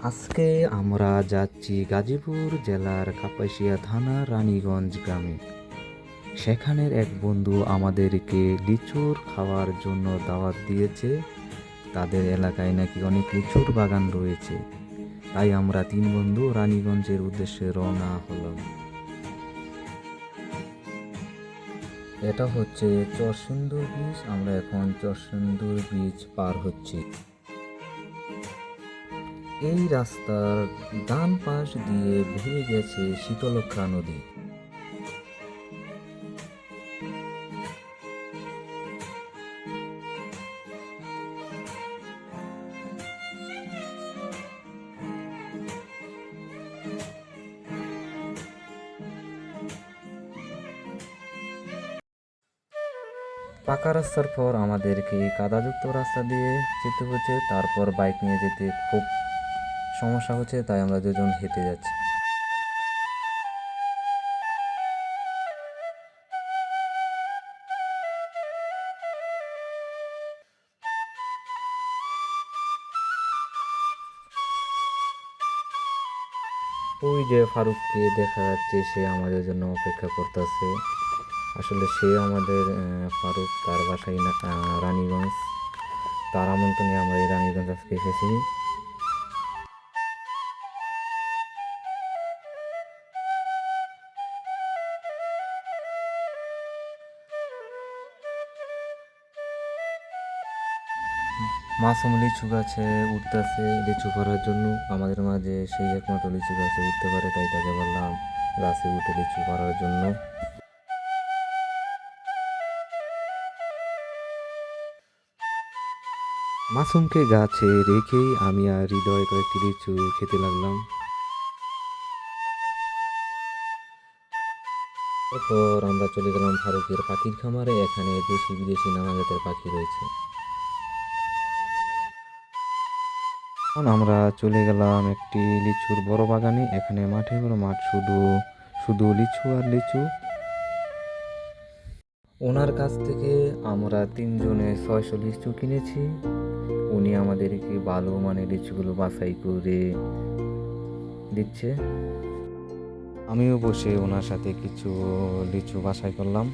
আজকে আমরা যাচ্ছি গাজীপুর জেলার কাপাসিয়া থানার রানীগঞ্জ গ্রামে। সেখানের এক বন্ধু আমাদেরকে লিচুর খাওয়ার জন্য দাওয়াত দিয়েছে। তাদের এলাকায় নাকি অনেক লিচুর বাগান রয়েছে, তাই আমরা তিন বন্ধু রানীগঞ্জের উদ্দেশ্যে রওনা হলাম। এটা হচ্ছে চরসিন্দুর ব্রিজ। আমরা এখন চরসিন্দুর ব্রিজ পার হচ্ছি। এই রাস্তার ডান পাশ দিয়ে বয়ে গেছে শীতলক্ষ্যা নদী। পাকা রাস্তার পর আমাদেরকে কাদাযুক্ত রাস্তা দিয়ে যেতে হচ্ছে, তারপর বাইক নিয়ে যেতে খুব সমস্যা হচ্ছে, তাই আমরা দুজন হেঁটে যাচ্ছি। ওই যে ফারুককে দেখা যাচ্ছে, সে আমাদের জন্য অপেক্ষা করতেছে। আসলে সে আমাদের ফারুক, তার বাসায় না রানীগঞ্জ। তার আমন্ত্রণে আমরা এই রানীগঞ্জ আজকে এসেছি। মাসুম লিচু গাছে উঠতেছে লিচু করার জন্য। আমাদের মাঝে সেই একমাত্র লিচু গাছে উঠতে পারে, তাই তাকে বললাম গাছে উঠে লিচু করার জন্য। মাসুমকে গাছে রেখেই আমি আর হৃদয় কয়েকটি লিচু খেতে লাগলাম। তারপর আমরা চলে গেলাম ফারুকের পাখির খামারে। এখানে দেশি বিদেশি নানা জাতের পাখি রয়েছে। এখন আমরা চলে গেলাম একটি লিচুর বড় বাগানে। এখানে মাঠে বড় মাঠ, শুধু শুধু লিচু আর লিচু। ওনার কাছ থেকে আমরা তিনজনে 600 লিচু কিনেছি। উনি আমাদেরকে ভালো মানের লিচুগুলো বাছাই করে দিচ্ছে। আমিও বসে ওনার সাথে কিছু লিচু বাছাই করলাম।